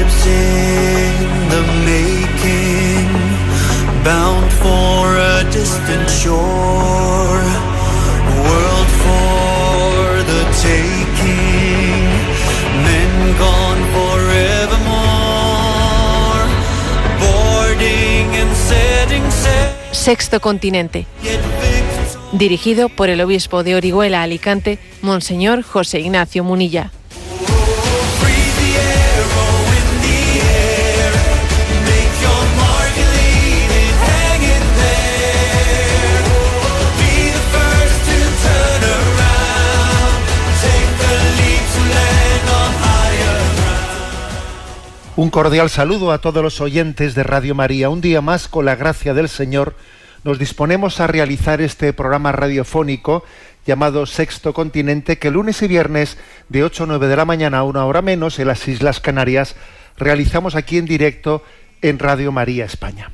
ships in the making, bound for a distant shore, a world for the taking, men gone forevermore, boarding and setting sail. Sexto Continente, dirigido por el obispo de Orihuela, Alicante, Monseñor José Ignacio Munilla. Un cordial saludo a todos los oyentes de Radio María. Un día más, con la gracia del Señor, nos disponemos a realizar este programa radiofónico llamado Sexto Continente, que lunes y viernes de 8 a 9 de la mañana, a una hora menos, en las Islas Canarias, realizamos aquí en directo en Radio María España.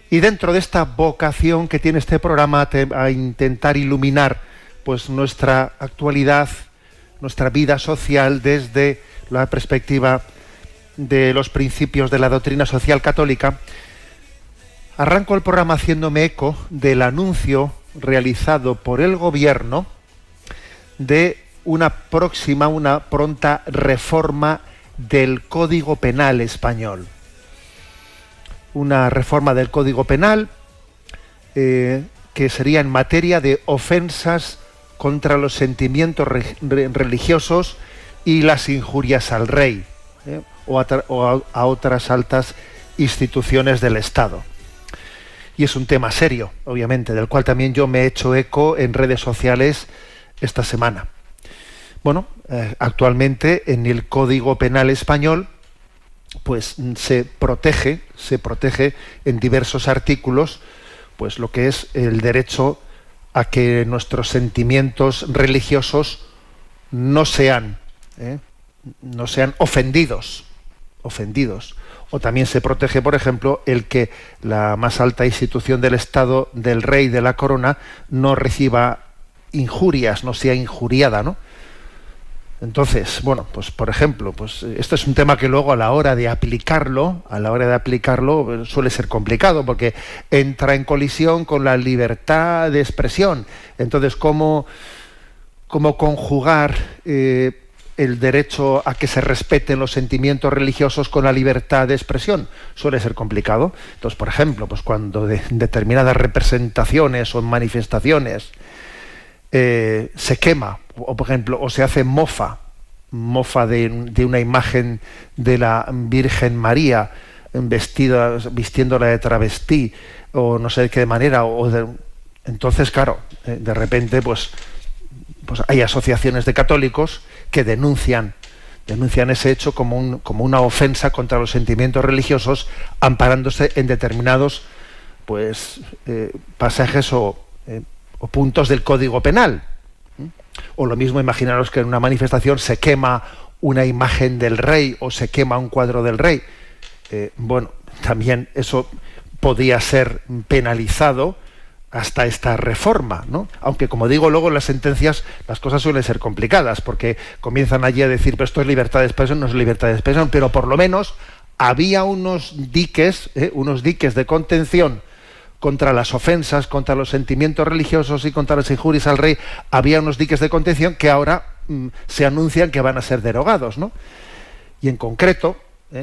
Y dentro de esta vocación que tiene este programa a intentar iluminar pues nuestra actualidad, nuestra vida social desde la perspectiva de los principios de la doctrina social católica, arranco el programa haciéndome eco del anuncio realizado por el gobierno de una pronta reforma del Código Penal español. Una reforma del Código Penal que sería en materia de ofensas contra los sentimientos religiosos y las injurias al rey, o a otras altas instituciones del Estado. Y es un tema serio, obviamente, del cual también yo me he hecho eco en redes sociales esta semana. Bueno, actualmente en el Código Penal español pues se protege en diversos artículos pues lo que es el derecho a que nuestros sentimientos religiosos no sean ofendidos. O también se protege, por ejemplo, el que la más alta institución del Estado, del rey, de la corona, no reciba injurias, no sea injuriada, ¿no? Entonces, bueno, pues por ejemplo, pues esto es un tema que luego a la hora de aplicarlo suele ser complicado, porque entra en colisión con la libertad de expresión. Entonces, ¿cómo conjugar el derecho a que se respeten los sentimientos religiosos con la libertad de expresión? Suele ser complicado. Entonces, por ejemplo, pues cuando en determinadas representaciones o en manifestaciones se quema, o por ejemplo, o se hace mofa de una imagen de la Virgen María vistiéndola de travestí, o no sé de qué manera, entonces, claro, de repente, pues hay asociaciones de católicos que denuncian ese hecho como una ofensa contra los sentimientos religiosos, amparándose en determinados pasajes o puntos del Código Penal. O lo mismo, imaginaros que en una manifestación se quema una imagen del rey o se quema un cuadro del rey. Bueno, también eso podía ser penalizado hasta esta reforma, ¿no? Aunque, como digo, luego en las sentencias las cosas suelen ser complicadas, porque comienzan allí a decir, pero esto es libertad de expresión, no es libertad de expresión, pero por lo menos había unos diques de contención contra las ofensas, contra los sentimientos religiosos y contra las injurias al rey. Había unos diques de contención que ahora se anuncian que van a ser derogados, ¿no? Y en concreto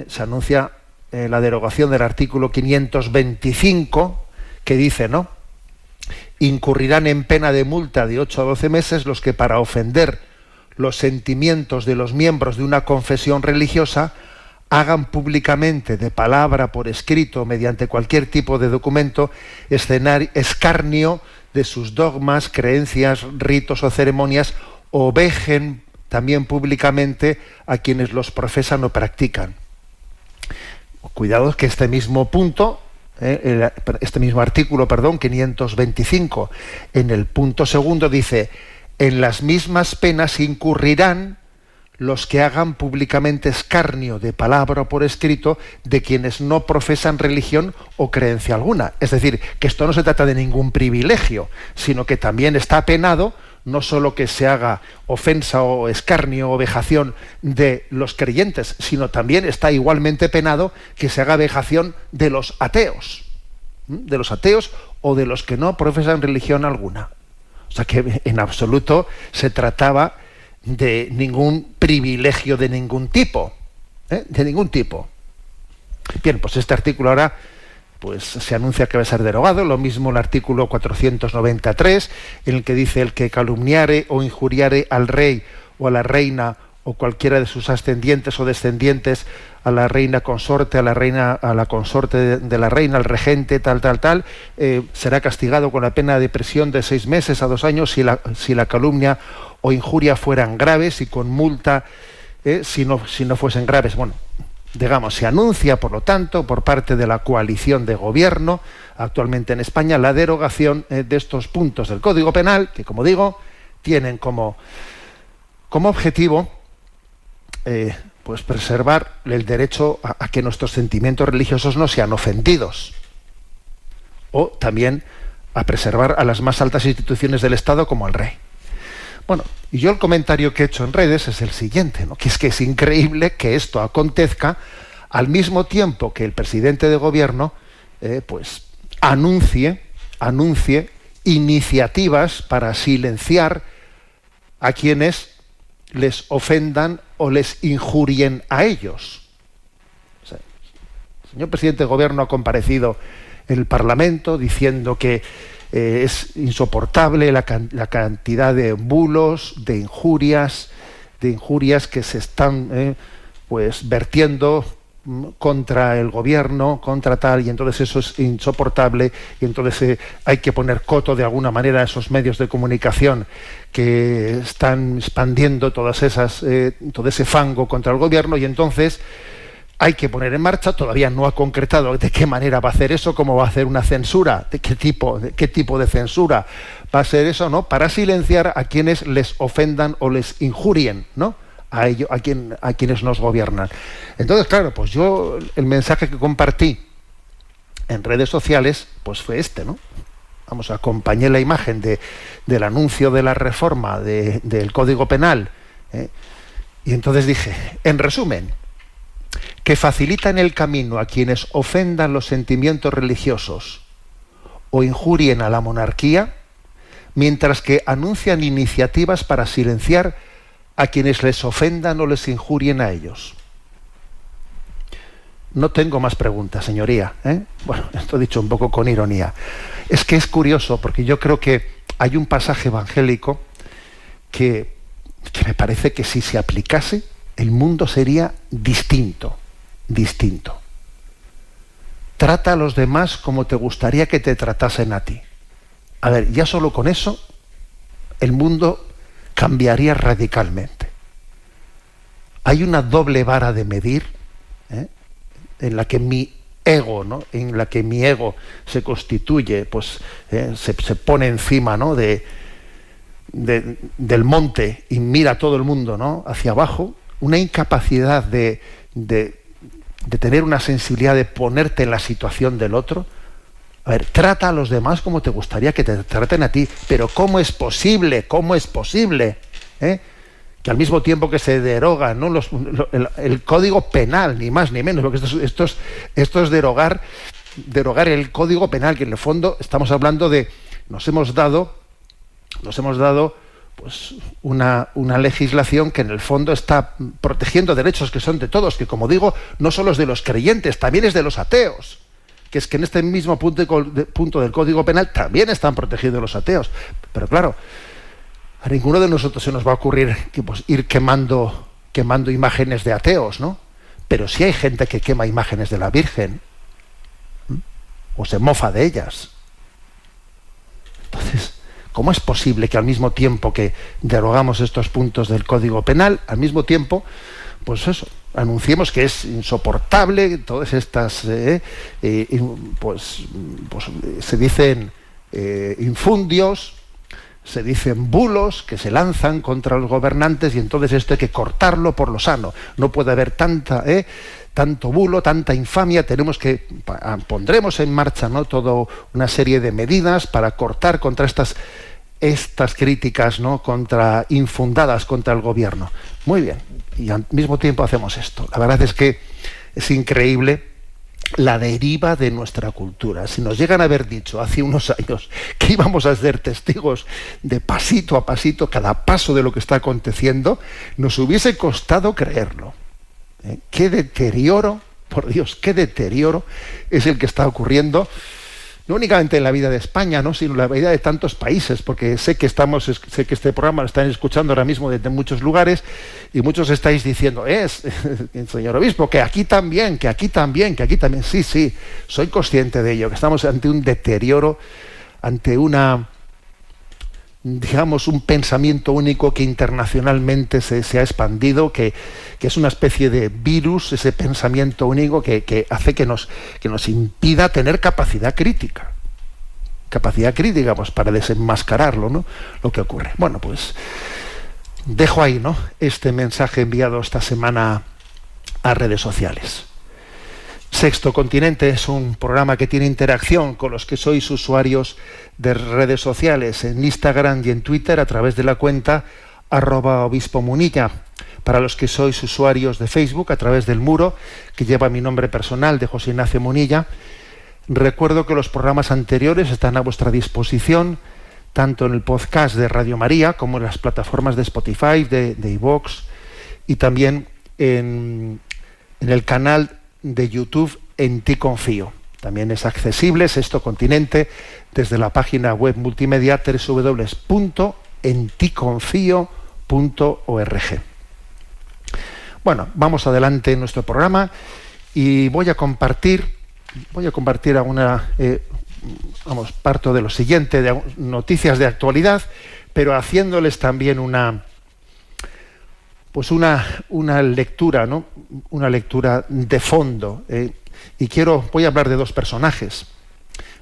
se anuncia la derogación del artículo 525, que dice, ¿no?, incurrirán en pena de multa de 8 a 12 meses los que, para ofender los sentimientos de los miembros de una confesión religiosa, hagan públicamente, de palabra, por escrito, mediante cualquier tipo de documento, escarnio de sus dogmas, creencias, ritos o ceremonias, o vejen también públicamente a quienes los profesan o practican. Cuidado, que este mismo punto, este mismo artículo, 525, en el punto segundo dice: en las mismas penas incurrirán los que hagan públicamente escarnio de palabra o por escrito de quienes no profesan religión o creencia alguna. Es decir, que esto no se trata de ningún privilegio, sino que también está penado no solo que se haga ofensa o escarnio o vejación de los creyentes, sino también está igualmente penado que se haga vejación de los ateos. De los ateos o de los que no profesan religión alguna. O sea que en absoluto se trataba de ningún privilegio de ningún tipo, de ningún tipo. Bien, pues este artículo ahora pues se anuncia que va a ser derogado, lo mismo el artículo 493, en el que dice: el que calumniare o injuriare al rey o a la reina o cualquiera de sus ascendientes o descendientes, a la reina consorte, a la consorte de la reina, al regente, tal, será castigado con la pena de prisión de 6 meses a 2 años si la calumnia o injuria fueran graves, y con multa si no fuesen graves. Bueno, digamos, se anuncia, por lo tanto, por parte de la coalición de gobierno actualmente en España, la derogación de estos puntos del Código Penal, que, como digo, tienen como objetivo pues preservar el derecho a que nuestros sentimientos religiosos no sean ofendidos, o también a preservar a las más altas instituciones del Estado, como al rey. Bueno, y yo el comentario que he hecho en redes es el siguiente, ¿no? Que es increíble que esto acontezca al mismo tiempo que el presidente de gobierno pues anuncie iniciativas para silenciar a quienes les ofendan o les injurien a ellos. O sea, el señor presidente de gobierno ha comparecido en el Parlamento diciendo que es insoportable la cantidad de bulos, de injurias que se están pues vertiendo contra el gobierno, contra tal, y entonces eso es insoportable, y entonces hay que poner coto de alguna manera a esos medios de comunicación que están expandiendo todo ese fango contra el gobierno, y entonces hay que poner en marcha. Todavía no ha concretado de qué manera va a hacer eso, cómo va a hacer una censura, de qué tipo de censura va a ser eso, ¿no? Para silenciar a quienes les ofendan o les injurien, ¿no? A quienes nos gobiernan. Entonces, claro, pues yo el mensaje que compartí en redes sociales pues fue este, ¿no? Vamos, acompañé la imagen del anuncio de la reforma del Código Penal, y entonces dije, en resumen, que facilitan el camino a quienes ofendan los sentimientos religiosos o injurien a la monarquía, mientras que anuncian iniciativas para silenciar a quienes les ofendan o les injurien a ellos. No tengo más preguntas, señoría, Bueno, esto dicho un poco con ironía. Es que es curioso, porque yo creo que hay un pasaje evangélico que me parece que si se aplicase, el mundo sería distinto. Trata a los demás como te gustaría que te tratasen a ti. A ver, ya solo con eso, el mundo cambiaría radicalmente. Hay una doble vara de medir, en la que mi ego, ¿no? En la que mi ego se constituye, pues se pone encima, ¿no? del monte y mira a todo el mundo, ¿no? Hacia abajo. Una incapacidad de tener una sensibilidad de ponerte en la situación del otro. A ver, trata a los demás como te gustaría que te traten a ti, pero ¿cómo es posible? Que al mismo tiempo que se deroga, ¿no? el Código Penal, ni más ni menos, porque esto es derogar el Código Penal, que en el fondo estamos hablando de, nos hemos dado pues una legislación que en el fondo está protegiendo derechos que son de todos, que, como digo, no solo es de los creyentes, también es de los ateos, que es que en este mismo punto del Código Penal también están protegidos los ateos. Pero claro, a ninguno de nosotros se nos va a ocurrir que, pues, ir quemando imágenes de ateos, ¿no? Pero sí hay gente que quema imágenes de la Virgen, o se mofa de ellas. Entonces, ¿cómo es posible que al mismo tiempo que derogamos estos puntos del Código Penal, al mismo tiempo, pues eso, anunciemos que es insoportable todas estas, pues se dicen infundios, se dicen bulos que se lanzan contra los gobernantes, y entonces esto hay que cortarlo por lo sano? No puede haber tanto bulo, tanta infamia. Pondremos en marcha, ¿no? Toda una serie de medidas para cortar contra estas estas críticas, ¿no?, infundadas contra el gobierno. Muy bien, y al mismo tiempo hacemos esto. La verdad es que es increíble la deriva de nuestra cultura. Si nos llegan a haber dicho hace unos años que íbamos a ser testigos de pasito a pasito, cada paso de lo que está aconteciendo, nos hubiese costado creerlo. Qué deterioro, por Dios, qué deterioro es el que está ocurriendo, no únicamente en la vida de España, ¿no?, sino en la vida de tantos países, porque sé que este programa lo están escuchando ahora mismo desde muchos lugares y muchos estáis diciendo, señor obispo, que aquí también. Sí, soy consciente de ello, que estamos ante un deterioro, ante un pensamiento único que internacionalmente se ha expandido, que es una especie de virus, ese pensamiento único que hace que nos impida tener capacidad crítica, pues, para desenmascararlo, ¿no?, lo que ocurre. Bueno, pues dejo ahí, ¿no?, este mensaje enviado esta semana a redes sociales. Sexto Continente es un programa que tiene interacción con los que sois usuarios de redes sociales en Instagram y en Twitter a través de la cuenta @obispomunilla. Para los que sois usuarios de Facebook a través del muro que lleva mi nombre personal de José Ignacio Munilla. Recuerdo que los programas anteriores están a vuestra disposición tanto en el podcast de Radio María como en las plataformas de Spotify, de iVoox, y también en el canal de YouTube En Ti Confío. También es accesible Sexto Continente desde la página web multimedia www.enticonfio.org. Bueno, vamos adelante en nuestro programa y voy a compartir parto de lo siguiente, de noticias de actualidad, pero haciéndoles también una lectura, ¿no?, una lectura de fondo. Y voy a hablar de dos personajes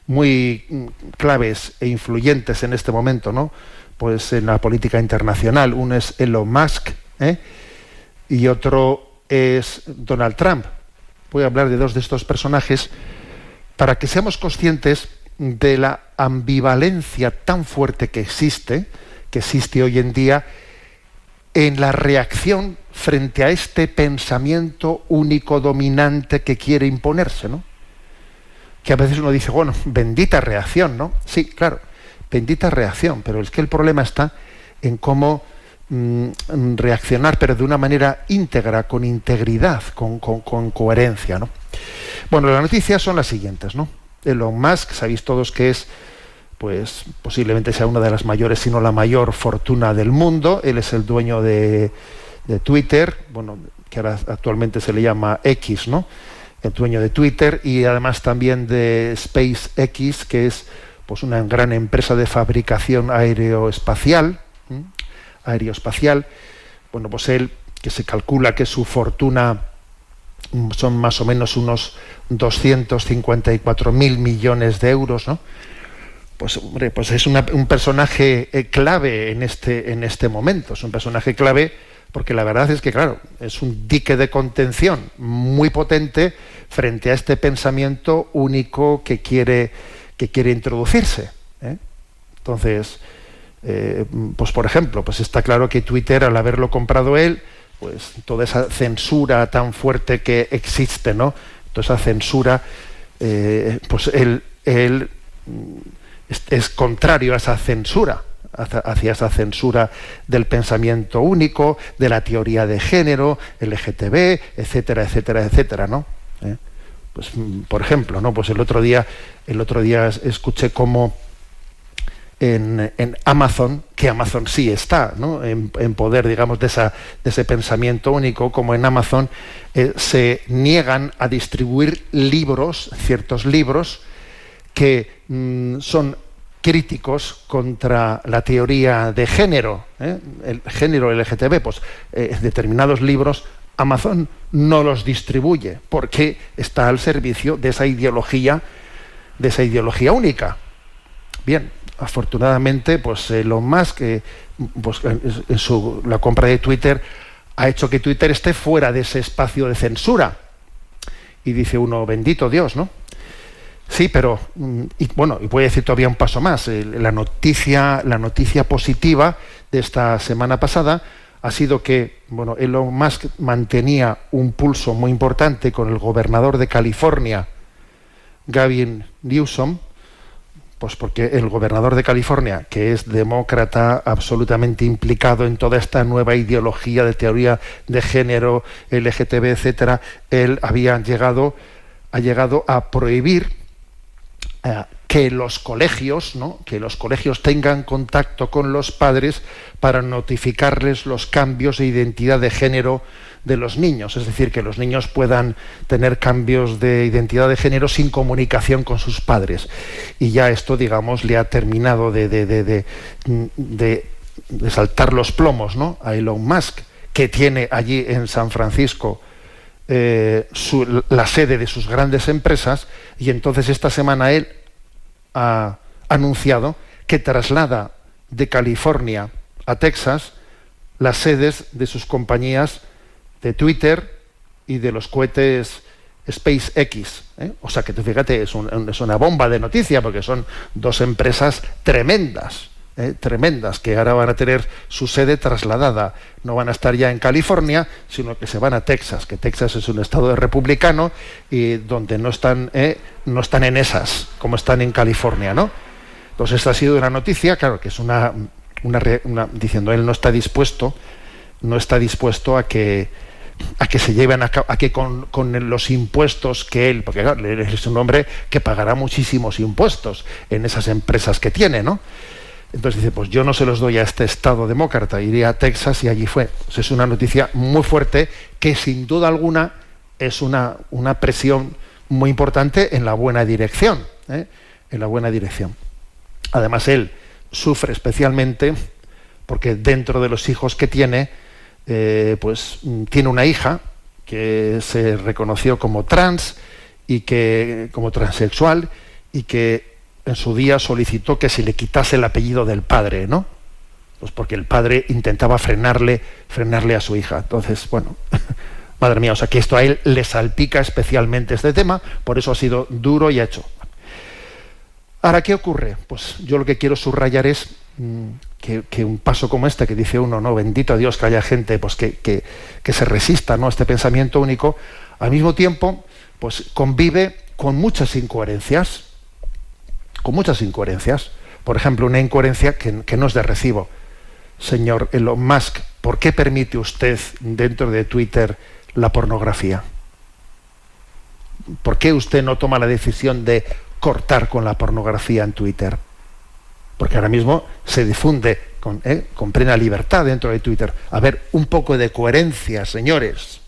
muy claves e influyentes en este momento, ¿no?, pues en la política internacional. Uno es Elon Musk, y otro es Donald Trump. Voy a hablar de dos de estos personajes para que seamos conscientes de la ambivalencia tan fuerte que existe hoy en día en la reacción frente a este pensamiento único dominante que quiere imponerse, ¿no? Que a veces uno dice, bueno, bendita reacción, ¿no? Sí, claro, bendita reacción, pero es que el problema está en cómo reaccionar, pero de una manera íntegra, con integridad, con coherencia, ¿no? Bueno, las noticias son las siguientes, ¿no? Elon Musk, sabéis todos que es, pues posiblemente sea una de las mayores, si no la mayor fortuna del mundo. Él es el dueño de Twitter, bueno, que ahora actualmente se le llama X, ¿no? El dueño de Twitter, y además también de SpaceX, que es pues una gran empresa de fabricación aeroespacial. Bueno, pues él, que se calcula que su fortuna son más o menos unos 254.000 millones de euros, ¿no? Pues hombre, pues es un personaje clave en este momento. Es un personaje clave porque la verdad es que, claro, es un dique de contención muy potente frente a este pensamiento único que quiere introducirse, ¿eh? Entonces, pues por ejemplo, pues está claro que Twitter, al haberlo comprado él, pues toda esa censura tan fuerte que existe, ¿no? Toda esa censura, pues él es contrario a esa censura, hacia esa censura del pensamiento único, de la teoría de género, LGTB, etcétera, etcétera, etcétera, ¿no? Pues por ejemplo, ¿no? Pues el otro día escuché cómo en Amazon, que Amazon sí está, ¿no?, en poder, digamos, de ese pensamiento único, como en Amazon se niegan a distribuir ciertos libros que son críticos contra la teoría de género, el género LGTB, pues determinados libros Amazon no los distribuye porque está al servicio de esa ideología única. Bien, afortunadamente, pues Elon Musk, pues, la compra de Twitter ha hecho que Twitter esté fuera de ese espacio de censura. Y dice uno, bendito Dios, ¿no? Sí, pero y voy a decir todavía un paso más. La noticia positiva de esta semana pasada ha sido que, Elon Musk mantenía un pulso muy importante con el gobernador de California, Gavin Newsom, pues porque el gobernador de California, que es demócrata, absolutamente implicado en toda esta nueva ideología de teoría de género, LGTB, etcétera, él ha llegado a prohibir que los colegios, ¿no?, que los colegios tengan contacto con los padres para notificarles los cambios de identidad de género de los niños, es decir, que los niños puedan tener cambios de identidad de género sin comunicación con sus padres. Y ya esto, digamos, le ha terminado de saltar los plomos, ¿no?, a Elon Musk, que tiene allí en San Francisco la sede de sus grandes empresas, y entonces esta semana él ha anunciado que traslada de California a Texas las sedes de sus compañías de Twitter y de los cohetes SpaceX, ¿eh? O sea que tú fíjate, es una bomba de noticia, porque son dos empresas tremendas, que ahora van a tener su sede trasladada. No van a estar ya en California, sino que se van a Texas, que Texas es un estado republicano y donde no están en esas, como están en California, ¿no? Entonces esta ha sido una noticia, claro, que es diciendo él no está dispuesto a que se lleven a cabo, a que con los impuestos que él, porque claro, él es un hombre que pagará muchísimos impuestos en esas empresas que tiene, ¿no? Entonces dice, pues yo no se los doy a este estado demócrata, iré a Texas, y allí fue. Pues es una noticia muy fuerte que sin duda alguna es una presión muy importante en la buena dirección, en la buena dirección. Además él sufre especialmente porque dentro de los hijos que tiene, pues tiene una hija que se reconoció como trans y como transexual, y que en su día solicitó que se le quitase el apellido del padre, ¿no? Pues porque el padre intentaba frenarle a su hija. Entonces, madre mía, o sea que esto a él le salpica especialmente este tema, por eso ha sido duro y ha hecho. Ahora, ¿qué ocurre? Pues yo lo que quiero subrayar es que un paso como este, que dice uno, no, bendito Dios que haya gente pues que se resista, ¿no?, a este pensamiento único, al mismo tiempo pues convive con muchas incoherencias. Por ejemplo, una incoherencia que no es de recibo. Señor Elon Musk, ¿por qué permite usted dentro de Twitter la pornografía? ¿Por qué usted no toma la decisión de cortar con la pornografía en Twitter? Porque ahora mismo se difunde con plena libertad dentro de Twitter. A ver, un poco de coherencia, señores.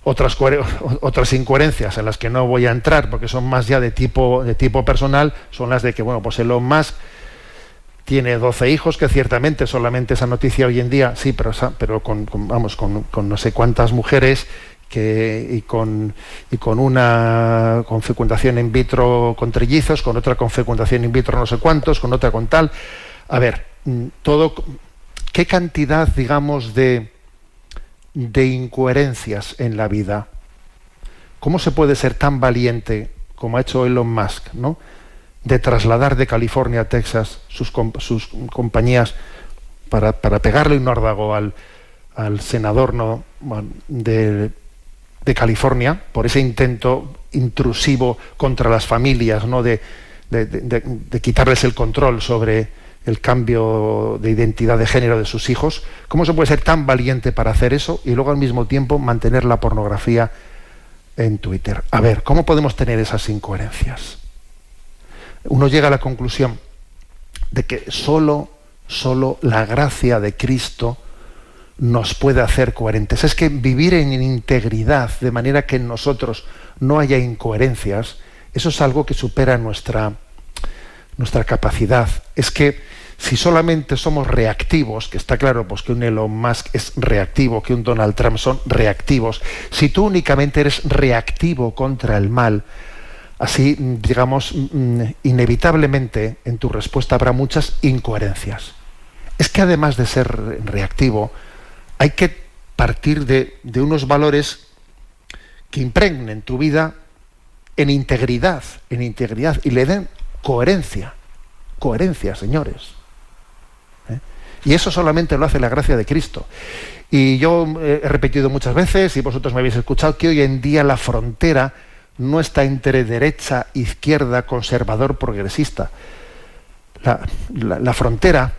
Otras incoherencias en las que no voy a entrar, porque son más ya de tipo personal, son las de que, pues Elon Musk tiene 12 hijos, que ciertamente solamente esa noticia hoy en día, sí, pero con no sé cuántas mujeres, y con fecundación in vitro con trellizos, con otra con fecundación in vitro no sé cuántos, con otra con tal. A ver, ¿qué cantidad, digamos, de incoherencias en la vida? ¿Cómo se puede ser tan valiente como ha hecho Elon Musk, ¿no?, de trasladar de California a Texas sus compañías para pegarle un órdago al senador, ¿no?, de California, por ese intento intrusivo contra las familias, ¿no?, de quitarles el control sobre el cambio de identidad de género de sus hijos? ¿Cómo se puede ser tan valiente para hacer eso y luego al mismo tiempo mantener la pornografía en Twitter? A ver, ¿cómo podemos tener esas incoherencias? Uno llega a la conclusión de que solo la gracia de Cristo nos puede hacer coherentes. Es que vivir en integridad, de manera que en nosotros no haya incoherencias, eso es algo que supera nuestra capacidad. Es que si solamente somos reactivos, que está claro pues que un Elon Musk es reactivo, que un Donald Trump son reactivos, si tú únicamente eres reactivo contra el mal, así, digamos, inevitablemente en tu respuesta habrá muchas incoherencias. Es que además de ser reactivo, hay que partir de unos valores que impregnen tu vida en integridad, y le den coherencia, señores. Y eso solamente lo hace la gracia de Cristo. Y yo he repetido muchas veces, y vosotros me habéis escuchado, que hoy en día la frontera no está entre derecha, izquierda, conservador, progresista. La frontera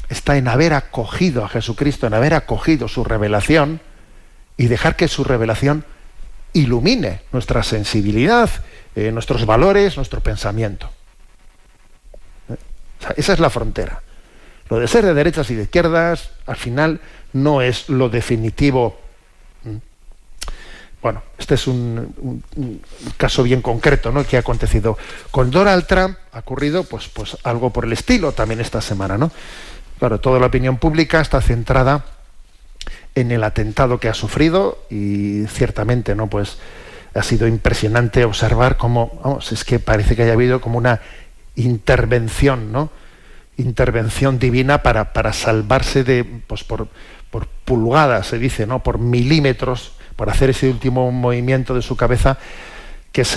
está en haber acogido a Jesucristo, en haber acogido su revelación y dejar que su revelación ilumine nuestra sensibilidad, nuestros valores, nuestro pensamiento. O sea, esa es la frontera. Lo de ser de derechas y de izquierdas, al final, no es lo definitivo. Bueno, este es un caso bien concreto, ¿no?, que ha acontecido. Con Donald Trump ha ocurrido pues algo por el estilo también esta semana, ¿no? Claro, toda la opinión pública está centrada en el atentado que ha sufrido y ciertamente, ¿no?, pues ha sido impresionante observar cómo, vamos, es que parece que haya habido como una intervención, ¿no?, intervención divina para salvarse de, pues por pulgadas, se dice, ¿no?, por milímetros, por hacer ese último movimiento de su cabeza que es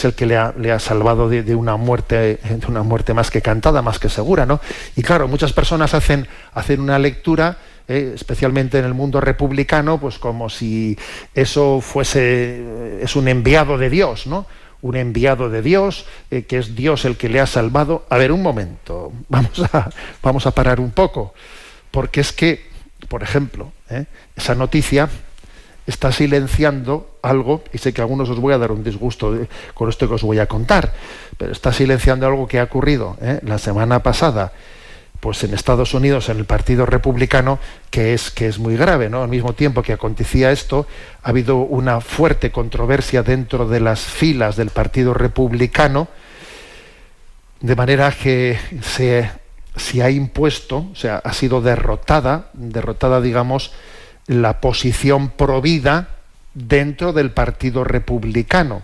el que le ha salvado de una muerte más que cantada, más que segura, ¿no? Y claro, muchas personas hacen una lectura, especialmente en el mundo republicano, pues como si eso es un enviado de Dios, ¿no? Un enviado de Dios, que es Dios el que le ha salvado. A ver, un momento, vamos a parar un poco, porque es que, por ejemplo, esa noticia está silenciando algo, y sé que a algunos os voy a dar un disgusto con esto que os voy a contar, pero está silenciando algo que ha ocurrido la semana pasada, pues en Estados Unidos, en el Partido Republicano, que es muy grave, ¿no? Al mismo tiempo que acontecía esto, ha habido una fuerte controversia dentro de las filas del Partido Republicano, de manera que se ha impuesto, o sea, ha sido derrotada, digamos, la posición provida dentro del Partido Republicano.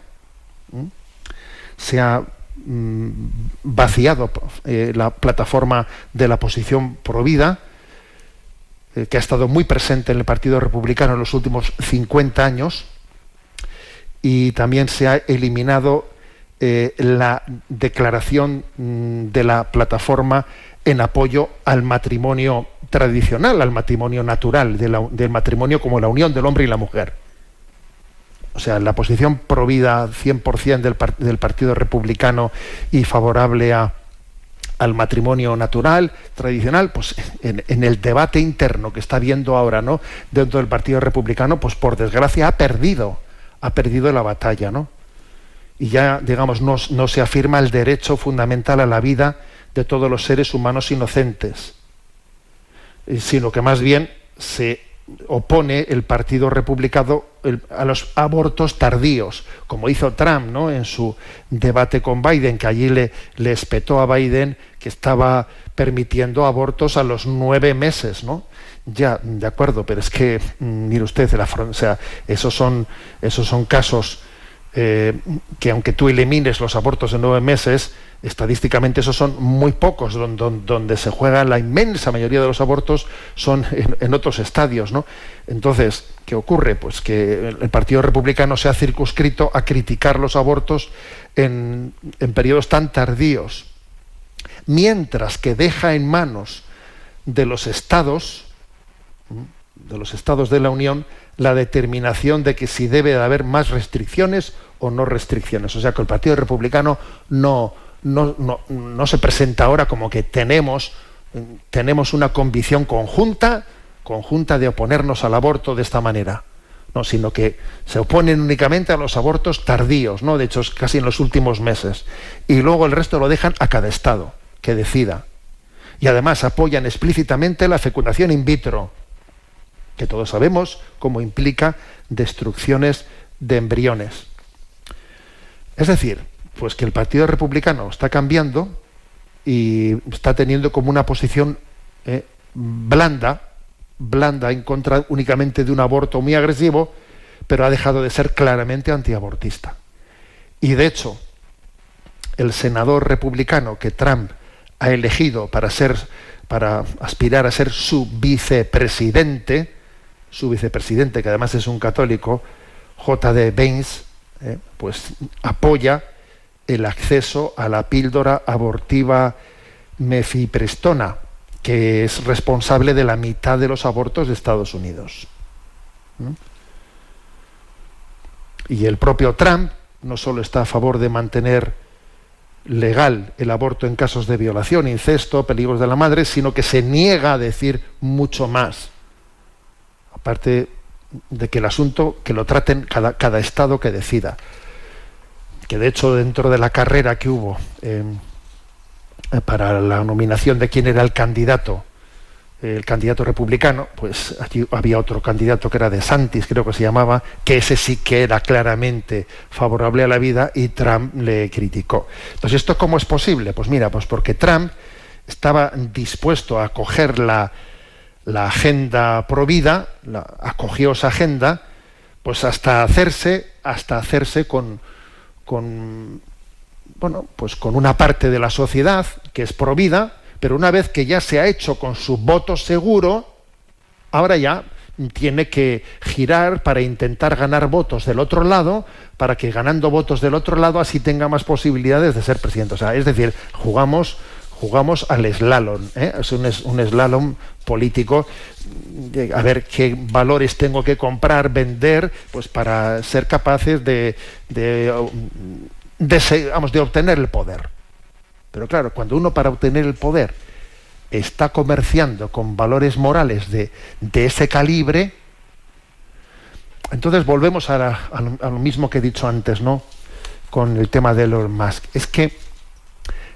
Se ha vaciado la plataforma de la posición provida, que ha estado muy presente en el Partido Republicano en los últimos 50 años, y también se ha eliminado la declaración de la plataforma en apoyo al matrimonio tradicional, al matrimonio natural, del matrimonio como la unión del hombre y la mujer. O sea, la posición provida 100% del Partido Republicano y favorable al matrimonio natural, tradicional, pues en el debate interno que está habiendo ahora, ¿no?, dentro del Partido Republicano, pues por desgracia ha perdido la batalla, ¿no? Y ya, digamos, no se afirma el derecho fundamental a la vida de todos los seres humanos inocentes, sino que más bien se opone el Partido Republicano a los abortos tardíos, como hizo Trump, ¿no?, en su debate con Biden, que allí le espetó a Biden que estaba permitiendo abortos a los 9 meses, ¿no? Ya, de acuerdo, pero es que, mire usted, o sea, esos son casos que, aunque tú elimines los abortos en 9 meses, estadísticamente esos son muy pocos. Donde se juega la inmensa mayoría de los abortos son en otros estadios, ¿no? Entonces, ¿qué ocurre? Pues que el Partido Republicano se ha circunscrito a criticar los abortos en periodos tan tardíos, mientras que deja en manos de los estados de la Unión la determinación de que si debe de haber más restricciones o no restricciones. O sea, que el Partido Republicano no se presenta ahora como que tenemos una convicción conjunta de oponernos al aborto de esta manera, no, sino que se oponen únicamente a los abortos tardíos, ¿no?, de hecho casi en los últimos meses, y luego el resto lo dejan a cada estado que decida. Y además apoyan explícitamente la fecundación in vitro, que todos sabemos cómo implica destrucciones de embriones. Es decir, pues que el Partido Republicano está cambiando y está teniendo como una posición blanda en contra únicamente de un aborto muy agresivo, pero ha dejado de ser claramente antiabortista. Y de hecho, el senador republicano que Trump ha elegido para aspirar a ser su vicepresidente, que además es un católico, J.D. Vance, pues apoya el acceso a la píldora abortiva mefiprestona, que es responsable de la mitad de los abortos de Estados Unidos. Y el propio Trump no solo está a favor de mantener legal el aborto en casos de violación, incesto, peligros de la madre, sino que se niega a decir mucho más. Aparte de que el asunto, que lo traten cada estado que decida. Que de hecho dentro de la carrera que hubo para la nominación de quién era el candidato republicano, pues aquí había otro candidato que era DeSantis, creo que se llamaba, que ese sí que era claramente favorable a la vida y Trump le criticó. Entonces, ¿esto cómo es posible? Pues mira, pues porque Trump estaba dispuesto a acoger la agenda pro vida, acogió esa agenda, pues hasta hacerse con una parte de la sociedad que es pro vida, pero una vez que ya se ha hecho con su voto seguro, ahora ya tiene que girar para intentar ganar votos del otro lado, para que ganando votos del otro lado así tenga más posibilidades de ser presidente. O sea, es decir, jugamos al slalom, es un slalom político, a ver qué valores tengo que comprar, vender, pues para ser capaces de obtener el poder. Pero claro, cuando uno para obtener el poder está comerciando con valores morales de ese calibre, entonces volvemos a lo mismo que he dicho antes, ¿no? Con el tema de Elon Musk. Es que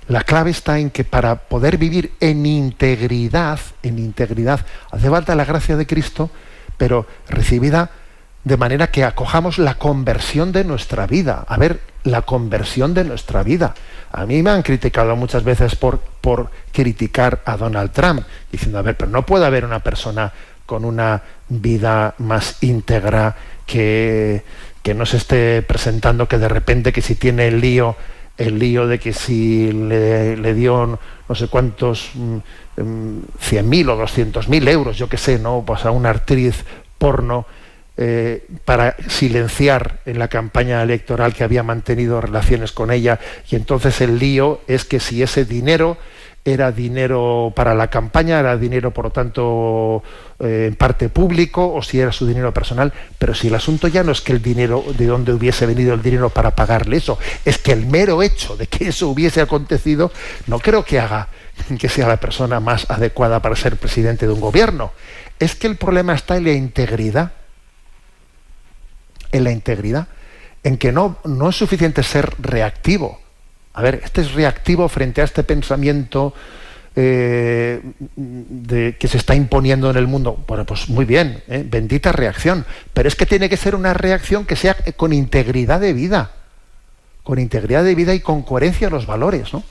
la clave está en que para poder vivir en integridad, hace falta la gracia de Cristo, pero recibida de manera que acojamos la conversión de nuestra vida. A ver, la conversión de nuestra vida. A mí me han criticado muchas veces por criticar a Donald Trump, diciendo, a ver, pero no puede haber una persona con una vida más íntegra que no se esté presentando que de repente que si tiene el lío de que si le dio no sé cuántos 100.000 o 200.000 euros, yo qué sé, ¿no? Pues a una actriz porno para silenciar en la campaña electoral que había mantenido relaciones con ella, y entonces el lío es que si ese dinero era dinero para la campaña, era dinero por lo tanto en parte público, o si era su dinero personal. Pero si el asunto ya no es que el dinero, de dónde hubiese venido el dinero para pagarle eso, es que el mero hecho de que eso hubiese acontecido no creo que haga que sea la persona más adecuada para ser presidente de un gobierno. Es que el problema está en la integridad, en que no es suficiente ser reactivo. A ver, este es reactivo frente a este pensamiento que se está imponiendo en el mundo. Bueno, pues muy bien, bendita reacción, pero es que tiene que ser una reacción que sea con integridad de vida y con coherencia en los valores, ¿no?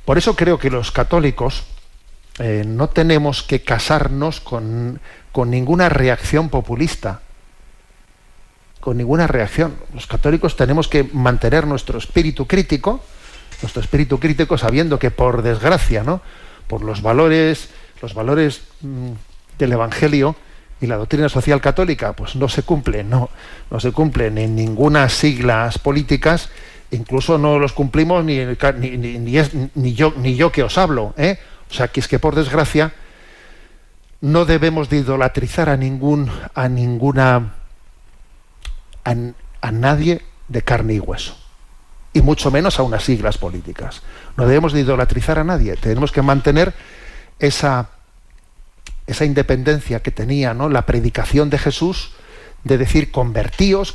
Por eso creo que los católicos no tenemos que casarnos con ninguna reacción populista, con ninguna reacción. Los católicos tenemos que mantener nuestro espíritu crítico sabiendo que por desgracia, ¿no?, por los valores del Evangelio y la doctrina social católica, pues no se cumplen en ninguna siglas políticas, incluso no los cumplimos ni yo que os hablo, O sea, que es que por desgracia no debemos de idolatrizar a nadie de carne y hueso, y mucho menos a unas siglas políticas. No debemos de idolatrizar a nadie. Tenemos que mantener esa independencia que tenía, ¿no?, la predicación de Jesús, de decir convertíos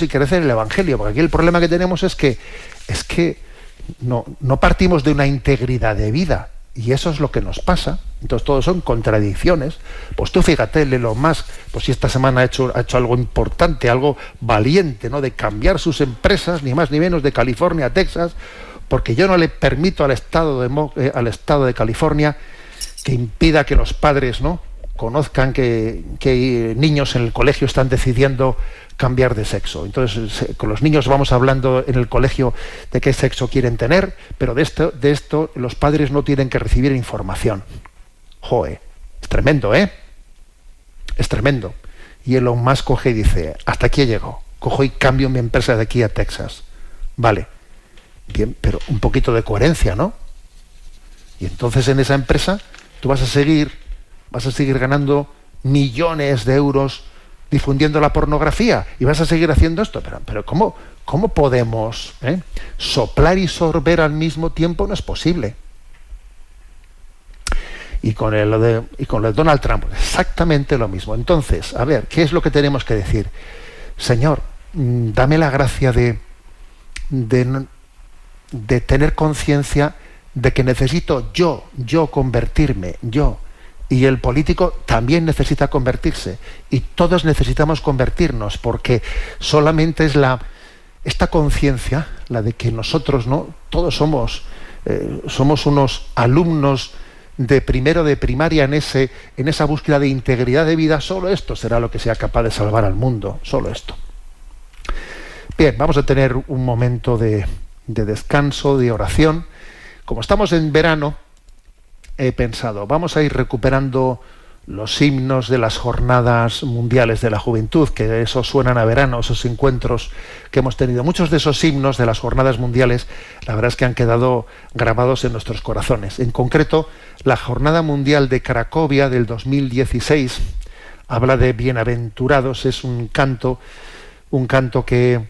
y crecer en el Evangelio, porque aquí el problema que tenemos es que no partimos de una integridad de vida, y eso es lo que nos pasa. Entonces todos son contradicciones. Pues tú fíjate, Elon Musk, pues si esta semana ha hecho algo importante, algo valiente, ¿no?, de cambiar sus empresas, ni más ni menos, de California a Texas, porque yo no le permito al Estado de California que impida que los padres, ¿no?, conozcan que niños en el colegio están decidiendo cambiar de sexo. Entonces con los niños vamos hablando en el colegio de qué sexo quieren tener, pero de esto los padres no tienen que recibir información. Es tremendo, es tremendo. y Elon Musk coge y dice, hasta aquí he llegado, cojo y cambio mi empresa de aquí a Texas. Vale, bien, pero un poquito de coherencia, ¿no? Y entonces en esa empresa tú vas a seguir ganando millones de euros difundiendo la pornografía y vas a seguir haciendo esto. Pero ¿cómo podemos soplar y sorber al mismo tiempo? No es posible. Y con el de Donald Trump, exactamente lo mismo. Entonces, a ver, ¿qué es lo que tenemos que decir? Señor, dame la gracia de tener conciencia de que necesito yo convertirme, yo. Y el político también necesita convertirse. Y todos necesitamos convertirnos, porque solamente es esta conciencia, la de que nosotros, ¿no?, todos somos unos alumnos de primero de primaria en esa búsqueda de integridad de vida. Solo esto será lo que sea capaz de salvar al mundo, solo esto. Bien, vamos a tener un momento de descanso, de oración. Como estamos en verano, he pensado, vamos a ir recuperando los himnos de las jornadas mundiales de la juventud, que esos suenan a verano, esos encuentros que hemos tenido. Muchos de esos himnos de las jornadas mundiales, la verdad es que han quedado grabados en nuestros corazones. En concreto, la Jornada Mundial de Cracovia del 2016 habla de bienaventurados. Es un canto que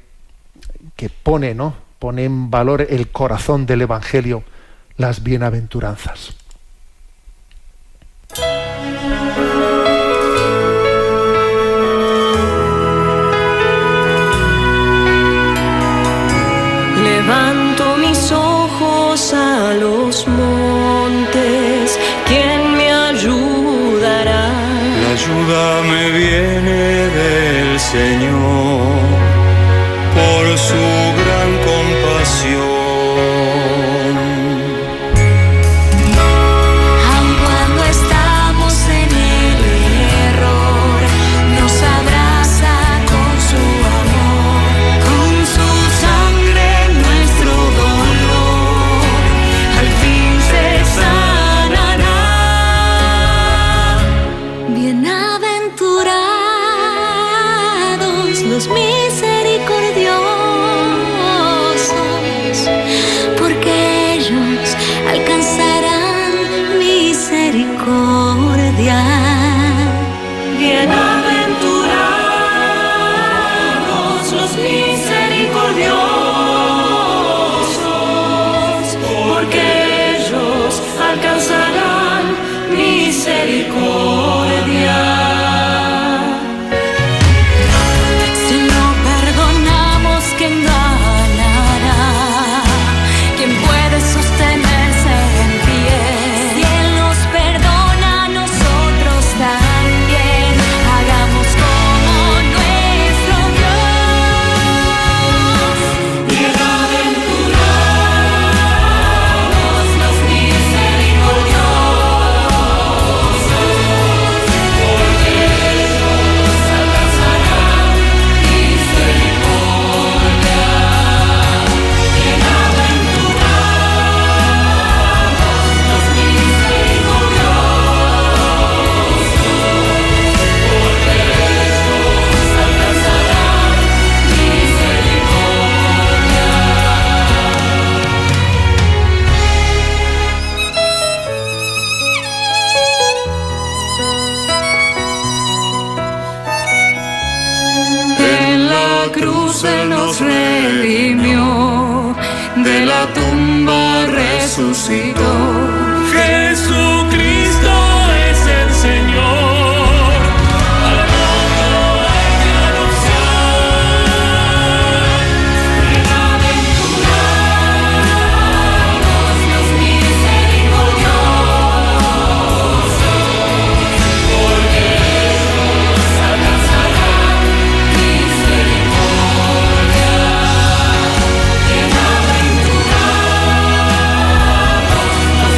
pone en valor el corazón del Evangelio, las bienaventuranzas. Levanto mis ojos a los montes, ¿quién me ayudará? La ayuda me viene del Señor, por su gran compasión. Aun cuando estamos en el error, nos abraza con su amor, con su sangre nuestro dolor, al fin se sanará. Bienaventurados los misericordiosos, porque ellos alcanzarán misericordia. Bienaventurados los misericordiosos, porque ellos alcanzarán misericordia. Si no perdonamos, ¿quién ganará? ¿Quién puede sostenerse en pie? Si Él nos perdona, nosotros también. Hagamos como nuestro Dios. Bienaventurados los misericordiosos, porque ellos alcanzarán misericordia. Bienaventurados los misericordiosos, porque ellos alcanzarán misericordia. En la cruz Él nos redimió, de la tumba resucitó. Jesucristo es el Señor, al mundo hay que anunciar. Bienaventurados los misericordiosos, porque ellos alcanzarán misericordia. Bienaventurados los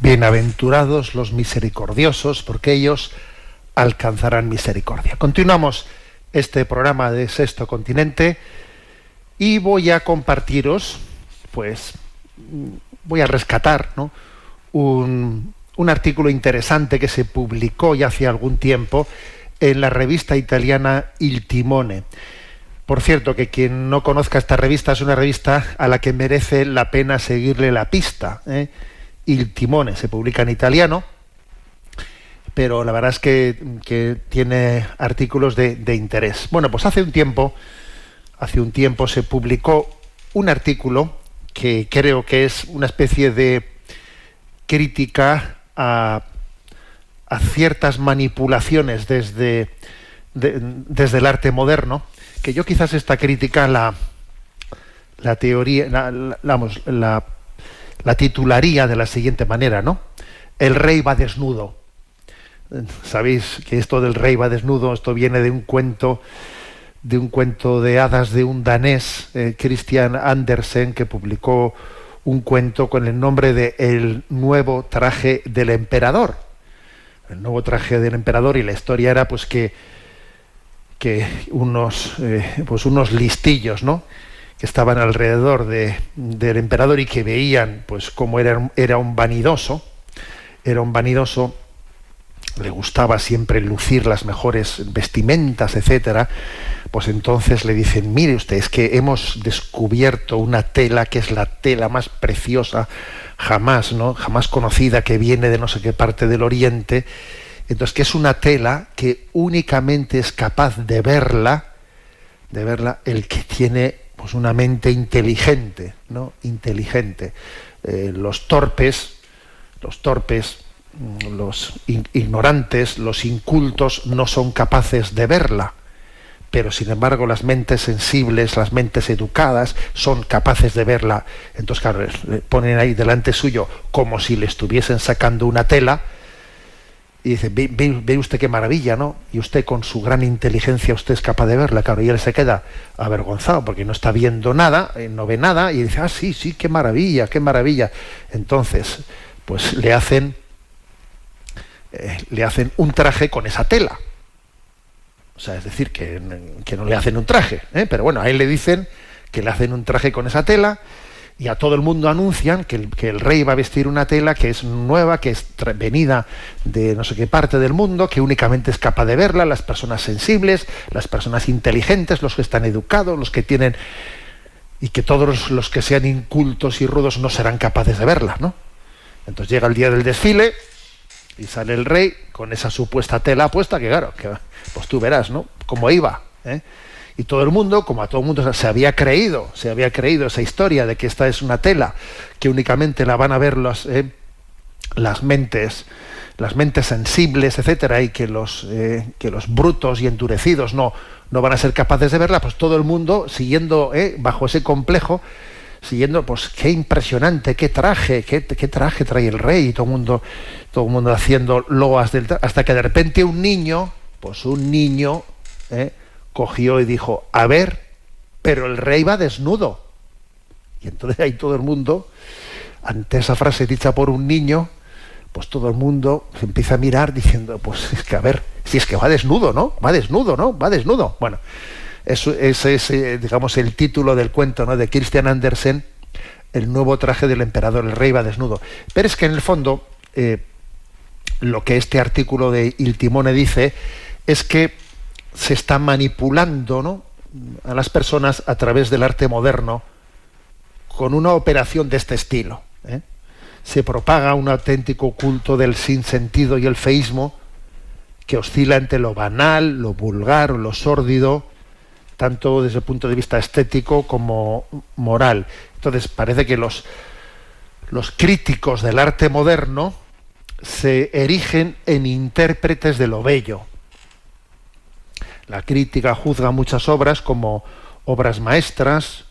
Bienaventurados los misericordiosos, porque ellos alcanzarán misericordia. Continuamos este programa de Sexto Continente y voy a compartiros, pues, voy a rescatar, ¿no?, un artículo interesante que se publicó ya hace algún tiempo en la revista italiana Il Timone. Por cierto, que quien no conozca esta revista, es una revista a la que merece la pena seguirle la pista, ¿eh? Il Timone se publica en italiano, pero la verdad es que tiene artículos de interés. Bueno, pues hace un tiempo se publicó un artículo que creo que es una especie de crítica a ciertas manipulaciones desde el arte moderno, que yo quizás esta crítica la titularía de la siguiente manera, ¿no? El rey va desnudo. Sabéis que esto del rey va desnudo, esto viene de un cuento de hadas de un danés, Christian Andersen, que publicó un cuento con el nombre de El nuevo traje del emperador. El nuevo traje del emperador, y la historia era pues que unos listillos, ¿no?, que estaban alrededor del emperador y que veían pues cómo era un vanidoso, le gustaba siempre lucir las mejores vestimentas, etcétera. Pues entonces le dicen: mire usted, es que hemos descubierto una tela que es la tela más preciosa jamás conocida, que viene de no sé qué parte del Oriente. Entonces, que es una tela que únicamente es capaz de verla el que tiene pues una mente inteligente, ¿no? Inteligente. Los torpes, los ignorantes, los incultos no son capaces de verla, pero sin embargo las mentes sensibles, las mentes educadas son capaces de verla. Entonces, claro, le ponen ahí delante suyo como si le estuviesen sacando una tela y dice: ve usted qué maravilla, ¿no? Y usted, con su gran inteligencia, usted es capaz de verla. Claro, y él se queda avergonzado porque no está viendo nada, no ve nada, y dice: sí, qué maravilla, qué maravilla. Entonces, pues le hacen un traje con esa tela. O sea, es decir, que no le hacen un traje, ¿eh? Pero bueno, a él le dicen que le hacen un traje con esa tela, y a todo el mundo anuncian que el rey va a vestir una tela que es nueva, que es venida de no sé qué parte del mundo, que únicamente es capaz de verla las personas sensibles, las personas inteligentes, los que están educados, los que tienen... y que todos los que sean incultos y rudos no serán capaces de verla, ¿no? Entonces llega el día del desfile y sale el rey con esa supuesta tela puesta, que claro, pues tú verás, ¿no?, cómo iba, ¿eh? Y todo el mundo, como a todo el mundo se había creído esa historia de que esta es una tela que únicamente la van a ver las mentes sensibles, etcétera, y que los brutos y endurecidos no van a ser capaces de verla, pues todo el mundo siguiendo, bajo ese complejo, siguiendo, pues qué impresionante, qué traje trae el rey, y todo el mundo haciendo loas hasta que de repente un niño cogió y dijo: a ver, pero el rey va desnudo. Y entonces ahí todo el mundo, ante esa frase dicha por un niño, pues todo el mundo se empieza a mirar diciendo: pues es que, a ver, si es que va desnudo, ¿no? Va desnudo. Bueno, ese es, digamos, el título del cuento, ¿no?, de Christian Andersen, El nuevo traje del emperador, el rey va desnudo. Pero es que en el fondo, lo que este artículo de Il Timone dice es que se está manipulando, ¿no?, a las personas a través del arte moderno con una operación de este estilo, ¿eh? Se propaga un auténtico culto del sinsentido y el feísmo que oscila entre lo banal, lo vulgar, lo sórdido, tanto desde el punto de vista estético como moral. Entonces parece que los críticos del arte moderno se erigen en intérpretes de lo bello. La crítica juzga muchas obras como obras maestras,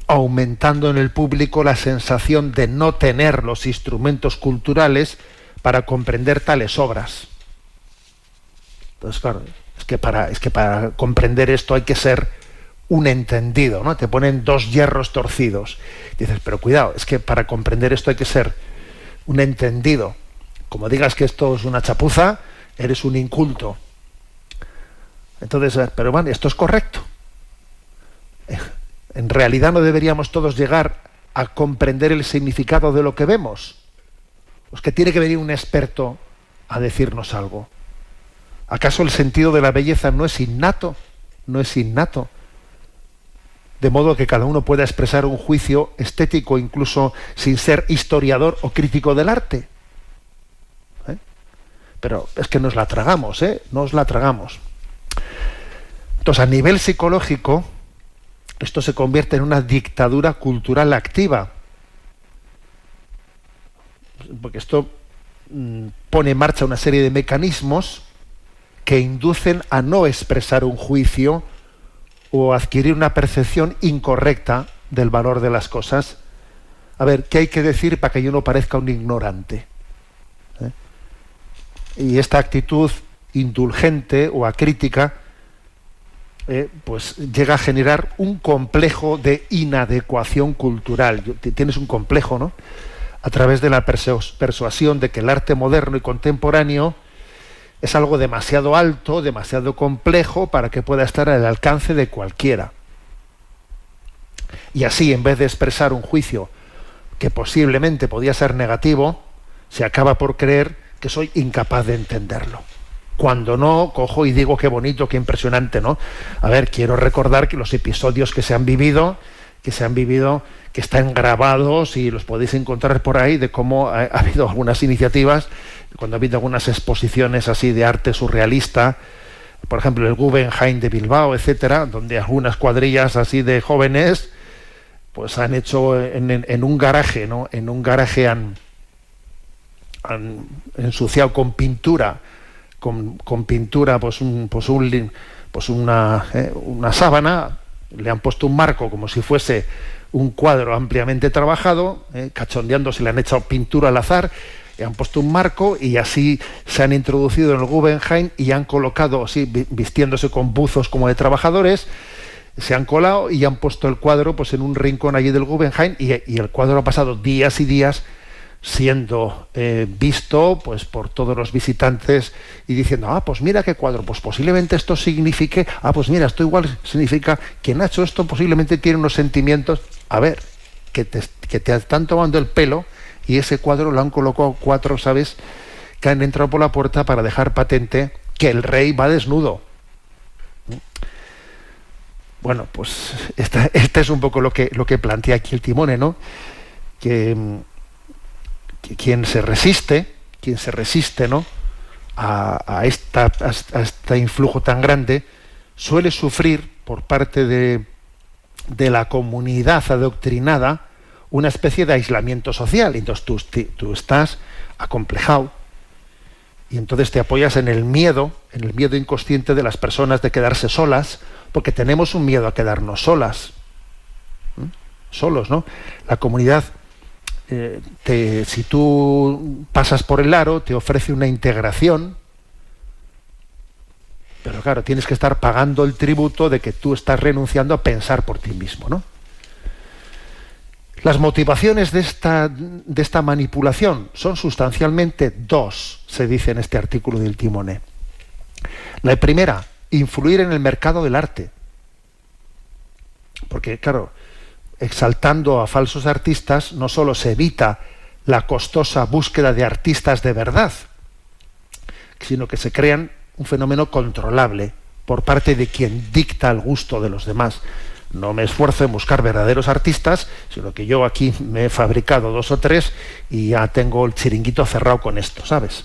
aumentando en el público la sensación de no tener los instrumentos culturales para comprender tales obras. Entonces, claro, es que para comprender esto hay que ser un entendido, ¿no? Te ponen dos hierros torcidos. Dices, pero cuidado, es que para comprender esto hay que ser un entendido. Como digas que esto es una chapuza, eres un inculto. Entonces, pero bueno, esto es correcto. En realidad no deberíamos todos llegar a comprender el significado de lo que vemos. Pues que tiene que venir un experto a decirnos algo. ¿Acaso el sentido de la belleza no es innato? No es innato. De modo que cada uno pueda expresar un juicio estético incluso sin ser historiador o crítico del arte. Pero es que nos la tragamos, nos la tragamos. Entonces, a nivel psicológico, esto se convierte en una dictadura cultural activa. Porque esto pone en marcha una serie de mecanismos que inducen a no expresar un juicio o adquirir una percepción incorrecta del valor de las cosas. A ver, ¿qué hay que decir para que yo no parezca un ignorante? Y esta actitud indulgente o acrítica pues llega a generar un complejo de inadecuación cultural. Tienes un complejo, ¿no? A través de la persuasión de que el arte moderno y contemporáneo es algo demasiado alto, demasiado complejo para que pueda estar al alcance de cualquiera. Y así, en vez de expresar un juicio que posiblemente podía ser negativo, se acaba por creer que soy incapaz de entenderlo. Cuando no, cojo y digo qué bonito, qué impresionante, ¿no? A ver, quiero recordar que los episodios que se han vivido, que están grabados y los podéis encontrar por ahí, de cómo ha habido algunas iniciativas, cuando ha habido algunas exposiciones así de arte surrealista, por ejemplo el Guggenheim de Bilbao, etcétera, donde algunas cuadrillas así de jóvenes pues han hecho en un garaje, ¿no? En un garaje han ensuciado con pintura, pues una sábana, le han puesto un marco como si fuese un cuadro ampliamente trabajado, cachondeándose, le han echado pintura al azar, le han puesto un marco y así se han introducido en el Guggenheim y han colocado, así vistiéndose con buzos como de trabajadores, se han colado y han puesto el cuadro pues en un rincón allí del Guggenheim y el cuadro ha pasado días y días siendo visto pues por todos los visitantes y diciendo, pues mira qué cuadro, pues posiblemente esto signifique, pues mira, esto igual significa, quien ha hecho esto posiblemente tiene unos sentimientos. A ver, que te están tomando el pelo y ese cuadro lo han colocado 4, ¿sabes?, que han entrado por la puerta para dejar patente que el rey va desnudo. Bueno, pues este es un poco lo que plantea aquí el Timone, ¿no? Que quien se resiste, ¿no?, a este influjo tan grande, suele sufrir por parte de la comunidad adoctrinada una especie de aislamiento social. Entonces tú estás acomplejado y entonces te apoyas en el miedo inconsciente de las personas de quedarse solas, porque tenemos un miedo a quedarnos solos, ¿no? La comunidad, si tú pasas por el aro, te ofrece una integración, pero claro, tienes que estar pagando el tributo de que tú estás renunciando a pensar por ti mismo, ¿no? Las motivaciones de esta manipulación son sustancialmente 2, se dice en este artículo del Timone. La primera, influir en el mercado del arte. Porque, claro, exaltando a falsos artistas, no solo se evita la costosa búsqueda de artistas de verdad, sino que se crean un fenómeno controlable por parte de quien dicta el gusto de los demás. No me esfuerzo en buscar verdaderos artistas, sino que yo aquí me he fabricado 2 o 3 y ya tengo el chiringuito cerrado con esto, ¿sabes?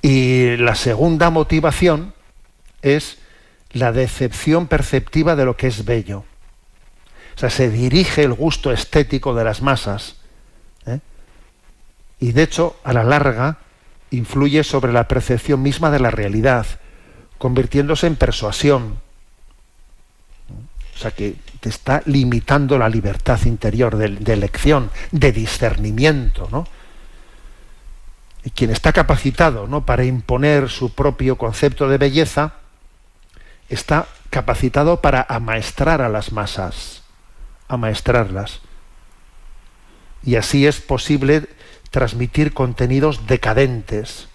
Y la segunda motivación es la decepción perceptiva de lo que es bello. O sea, se dirige el gusto estético de las masas, y de hecho, a la larga, influye sobre la percepción misma de la realidad, convirtiéndose en persuasión. O sea, que te está limitando la libertad interior de elección, de discernimiento, ¿no? Y quien está capacitado, ¿no?, para imponer su propio concepto de belleza, está capacitado para amaestrar a las masas, amaestrarlas. Y así es posible transmitir contenidos decadentes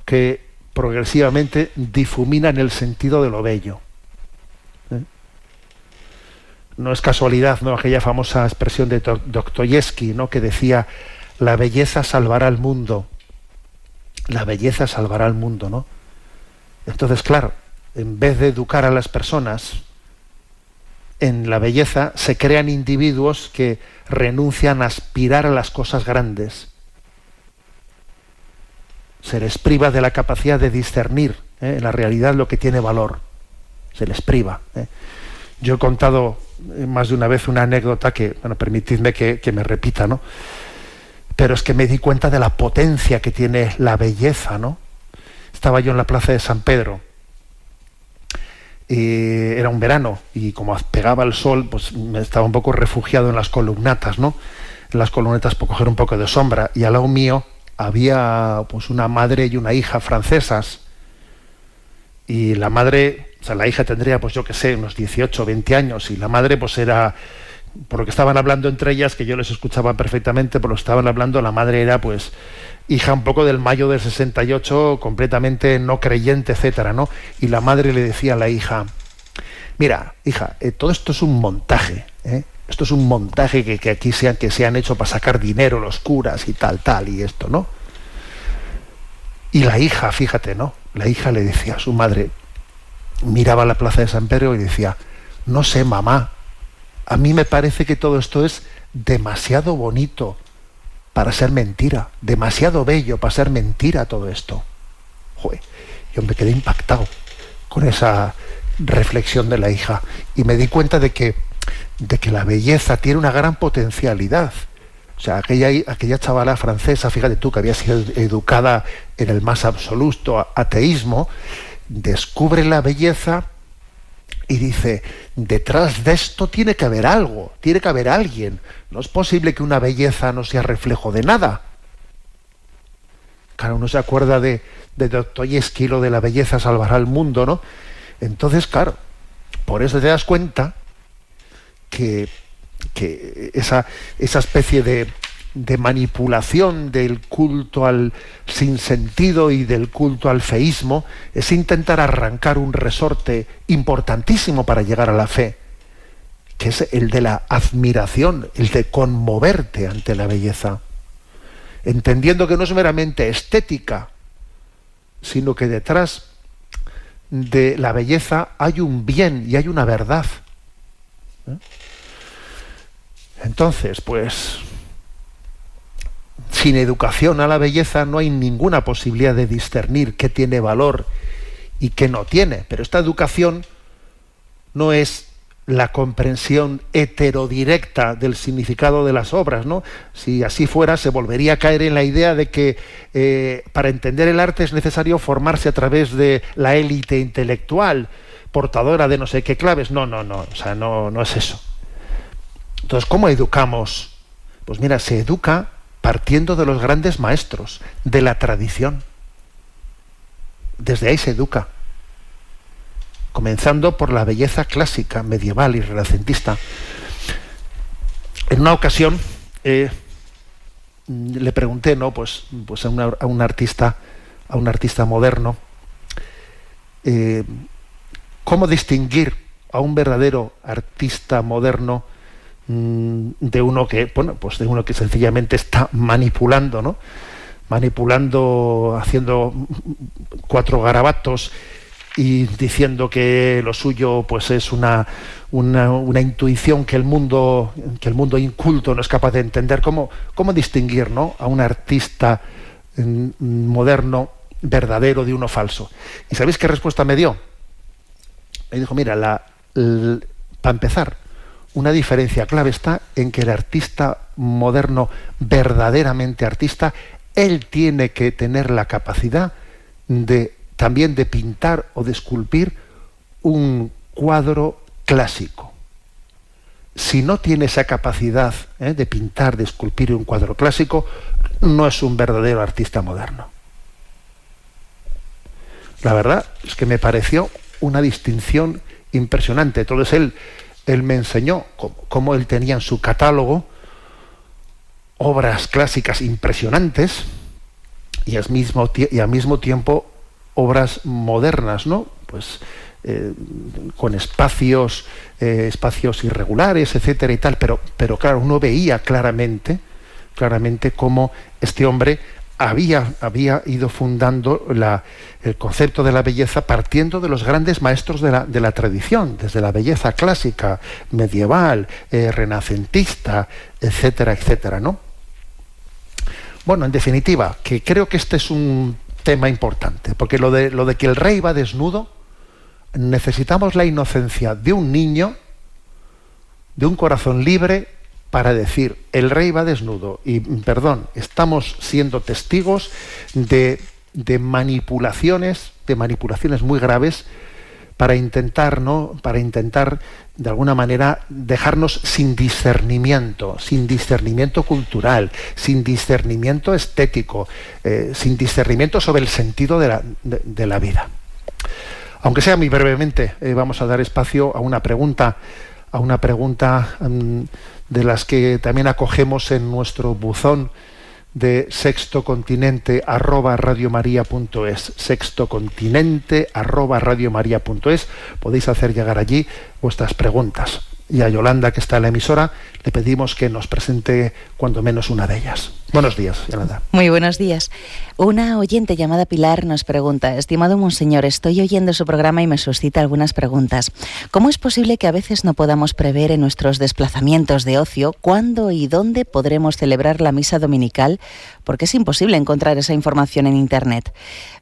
que progresivamente difuminan el sentido de lo bello. No es casualidad, ¿no?, aquella famosa expresión de Dostoyevsky, ¿no?, que decía: la belleza salvará al mundo. La belleza salvará al mundo, ¿no? Entonces, claro, en vez de educar a las personas en la belleza, se crean individuos que renuncian a aspirar a las cosas grandes. Se les priva de la capacidad de discernir en la realidad lo que tiene valor. Se les priva. Yo he contado más de una vez una anécdota que, bueno, permitidme que me repita, ¿no? Pero es que me di cuenta de la potencia que tiene la belleza, ¿no? Estaba yo en la plaza de San Pedro, y era un verano, y como pegaba el sol, pues me estaba un poco refugiado en las columnatas, ¿no? En las columnatas por coger un poco de sombra, y al lado mío había pues una madre y una hija francesas, y la madre, o sea, la hija tendría, pues yo qué sé, unos 18 o 20 años, y la madre pues era, por lo que estaban hablando entre ellas, que yo les escuchaba perfectamente, por lo que estaban hablando, la madre era pues hija un poco del mayo del 68, completamente no creyente, etcétera, ¿no? Y la madre le decía a la hija: mira, hija, todo esto es un montaje, ¿eh? Esto es un montaje que aquí se han hecho para sacar dinero los curas y tal, y esto, ¿no? Y la hija, fíjate, ¿no? La hija le decía a su madre, miraba la plaza de San Pedro y decía: no sé, mamá, a mí me parece que todo esto es demasiado bonito para ser mentira, demasiado bello para ser mentira todo esto. Joder, yo me quedé impactado con esa reflexión de la hija y me di cuenta de que la belleza tiene una gran potencialidad. O sea, aquella chavala francesa, fíjate tú, que había sido educada en el más absoluto ateísmo, descubre la belleza y dice: detrás de esto tiene que haber algo, tiene que haber alguien. No es posible que una belleza no sea reflejo de nada. Claro, uno se acuerda de Dostoyevsky, lo de la belleza salvará al mundo, ¿no? Entonces, claro, por eso te das cuenta que esa especie de manipulación del culto al sinsentido y del culto al feísmo es intentar arrancar un resorte importantísimo para llegar a la fe, que es el de la admiración, el de conmoverte ante la belleza, entendiendo que no es meramente estética, sino que detrás de la belleza hay un bien y hay una verdad. Entonces, pues, sin educación a la belleza no hay ninguna posibilidad de discernir qué tiene valor y qué no tiene. Pero esta educación no es la comprensión heterodirecta del significado de las obras, ¿no? Si así fuera, se volvería a caer en la idea de que para entender el arte es necesario formarse a través de la élite intelectual, portadora de no sé qué claves. No, o sea, no es eso. Entonces, ¿cómo educamos? Pues mira, se educa partiendo de los grandes maestros, de la tradición. Desde ahí se educa. Comenzando por la belleza clásica, medieval y renacentista. En una ocasión le pregunté, ¿no?, pues a un artista moderno, cómo distinguir a un verdadero artista moderno de uno que, bueno, pues de uno que sencillamente está manipulando, ¿no? Manipulando, haciendo 4 garabatos y diciendo que lo suyo pues es una intuición que el mundo inculto no es capaz de entender. ¿Cómo distinguir, ¿no?, a un artista moderno verdadero de uno falso? ¿Y sabéis qué respuesta me dio? Me dijo: mira, para empezar, una diferencia clave está en que el artista moderno, verdaderamente artista, él tiene que tener la capacidad también de pintar o de esculpir un cuadro clásico. Si no tiene esa capacidad de pintar, de esculpir un cuadro clásico, no es un verdadero artista moderno. La verdad es que me pareció una distinción impresionante. Entonces él me enseñó cómo él tenía en su catálogo obras clásicas impresionantes y al mismo tiempo obras modernas, ¿no? Pues con espacios irregulares, etcétera y tal, pero claro, uno veía claramente cómo este hombre había ido fundando el concepto de la belleza partiendo de los grandes maestros de la tradición, desde la belleza clásica, medieval, renacentista, etcétera, etcétera, ¿no? Bueno, en definitiva, que creo que este es un tema importante, porque lo de que el rey va desnudo, necesitamos la inocencia de un niño, de un corazón libre, para decir, el rey va desnudo. Y, perdón, estamos siendo testigos de manipulaciones muy graves para intentar de alguna manera dejarnos sin discernimiento cultural, sin discernimiento estético, sin discernimiento sobre el sentido de la vida. Aunque sea muy brevemente, vamos a dar espacio a una pregunta de las que también acogemos en nuestro buzón de sextocontinente@radiomaria.es, sextocontinente@radiomaria.es. Podéis hacer llegar allí vuestras preguntas. Y a Yolanda, que está en la emisora, le pedimos que nos presente cuando menos una de ellas. Buenos días, Yolanda. Muy buenos días. Una oyente llamada Pilar nos pregunta: estimado monseñor, estoy oyendo su programa y me suscita algunas preguntas. ¿Cómo es posible que a veces no podamos prever en nuestros desplazamientos de ocio cuándo y dónde podremos celebrar la misa dominical? Porque es imposible encontrar esa información en Internet.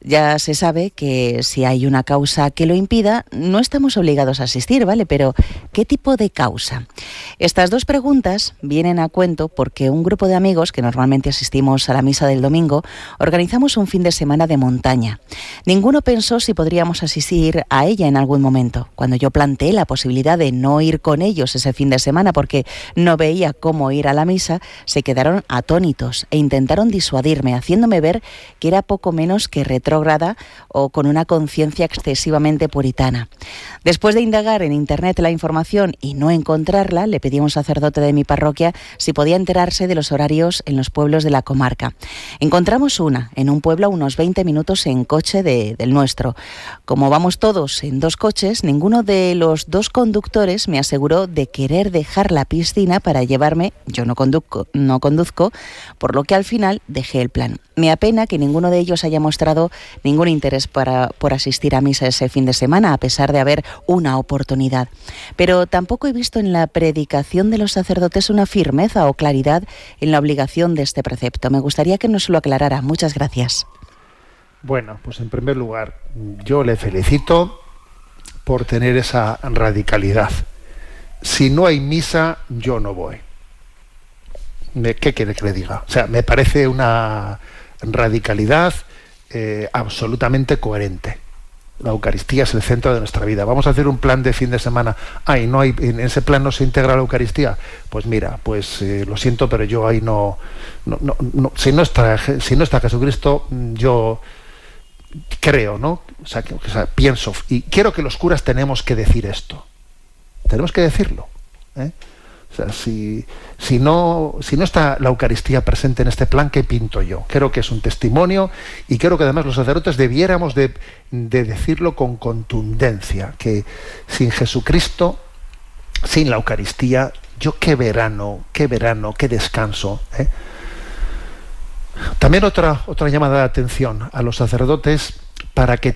Ya se sabe que si hay una causa que lo impida, no estamos obligados a asistir, ¿vale? Pero ¿qué tipo de causa? Estas dos preguntas vienen a cuento porque un grupo de amigos que normalmente asistimos a la misa del domingo organizamos un fin de semana de montaña. Ninguno pensó si podríamos asistir a ella en algún momento. Cuando yo planteé la posibilidad de no ir con ellos ese fin de semana porque no veía cómo ir a la misa, se quedaron atónitos e intentaron disuadirme, haciéndome ver que era poco menos que retrógrada o con una conciencia excesivamente puritana. Después de indagar en Internet la información y no encontrarla, le pedí a un sacerdote de mi parroquia si podía enterarse de los horarios en los pueblos de la comarca. Encontramos una, en un pueblo a unos 20 minutos en coche del nuestro. Como vamos todos en dos coches, ninguno de los dos conductores me aseguró de querer dejar la piscina para llevarme. Yo no conduzco, por lo que al final dejé el plan. Me apena que ninguno de ellos haya mostrado ningún interés por asistir a misa ese fin de semana, a pesar de haber una oportunidad. Pero tampoco he visto en la predicación de los sacerdotes una firmeza o claridad en la obligación de este precepto. Me gustaría que nos lo aclarara. Muchas gracias. Bueno, pues en primer lugar, yo le felicito por tener esa radicalidad. Si no hay misa, yo no voy. ¿Qué quiere que le diga? O sea, me parece una radicalidad absolutamente coherente. La Eucaristía es el centro de nuestra vida. Vamos a hacer un plan de fin de semana. No hay, en ese plan no se integra la Eucaristía. Pues mira, lo siento, pero yo ahí no. Si no está Jesucristo, yo creo, ¿no? O sea, pienso y quiero que los curas tenemos que decir esto. Tenemos que decirlo, ¿eh? O sea, si no está la Eucaristía presente en este plan, ¿qué pinto yo? Creo que es un testimonio y creo que además los sacerdotes debiéramos de decirlo con contundencia, que sin Jesucristo, sin la Eucaristía, qué verano, qué descanso, ¿eh? También otra llamada de atención a los sacerdotes para que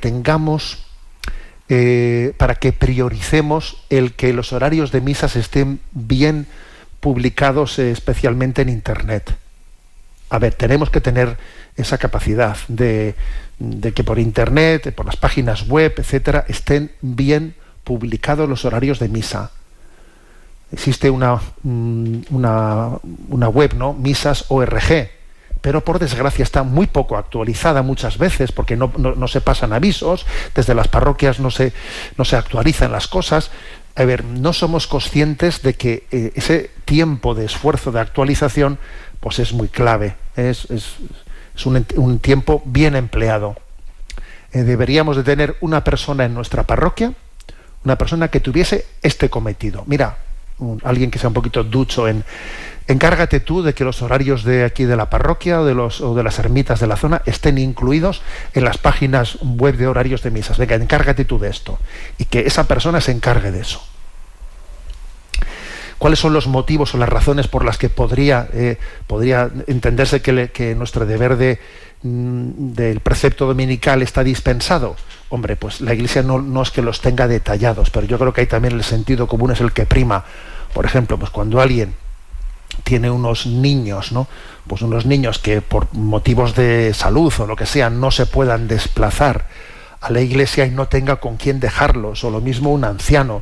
prioricemos el que los horarios de misas estén bien publicados, especialmente en Internet. A ver, tenemos que tener esa capacidad de que por Internet, por las páginas web, etcétera, estén bien publicados los horarios de misa. Existe una web, ¿no? Misas.org, pero por desgracia está muy poco actualizada muchas veces porque no se pasan avisos, desde las parroquias no se actualizan las cosas. A ver, no somos conscientes de que ese tiempo de esfuerzo de actualización pues es muy clave, es un tiempo bien empleado. Deberíamos de tener una persona en nuestra parroquia, una persona que tuviese este cometido. Mira, alguien que sea un poquito ducho en Encárgate tú de que los horarios de aquí de la parroquia o de las ermitas de la zona estén incluidos en las páginas web de horarios de misas. Venga, encárgate tú de esto. Y que esa persona se encargue de eso. ¿Cuáles son los motivos o las razones por las que podría entenderse que nuestro deber del precepto dominical está dispensado? Hombre, pues la Iglesia no es que los tenga detallados, pero yo creo que ahí también el sentido común es el que prima. Por ejemplo, pues cuando alguien tiene unos niños, ¿no? Pues unos niños que por motivos de salud o lo que sea no se puedan desplazar a la iglesia y no tenga con quién dejarlos, o lo mismo un anciano,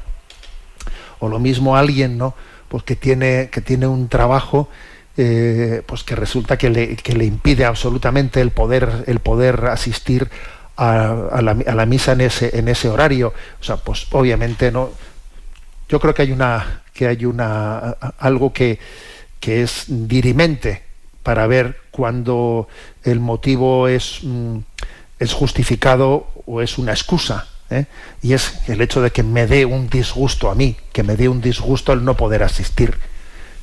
o lo mismo alguien, ¿no? Pues que tiene un trabajo pues que resulta que le impide absolutamente el poder asistir a la misa en ese horario. O sea, pues obviamente no. Yo creo que hay algo que es dirimente para ver cuando el motivo es justificado o es una excusa, y es el hecho de que me dé un disgusto a mí, que me dé un disgusto el no poder asistir.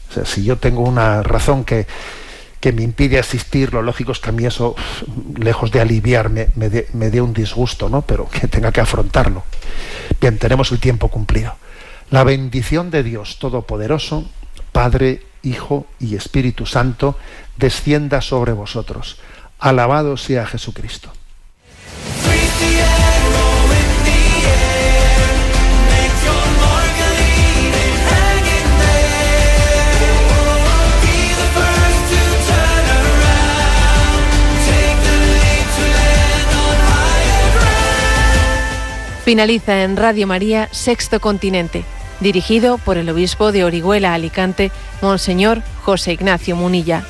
O sea, si yo tengo una razón que me impide asistir, lo lógico es que a mí eso, lejos de aliviarme, me dé un disgusto, ¿no? Pero que tenga que afrontarlo. Bien, tenemos el tiempo cumplido. La bendición de Dios Todopoderoso, Padre, Hijo y Espíritu Santo, descienda sobre vosotros. Alabado sea Jesucristo. Finaliza en Radio María Sexto Continente, dirigido por el obispo de Orihuela, Alicante, Monseñor José Ignacio Munilla.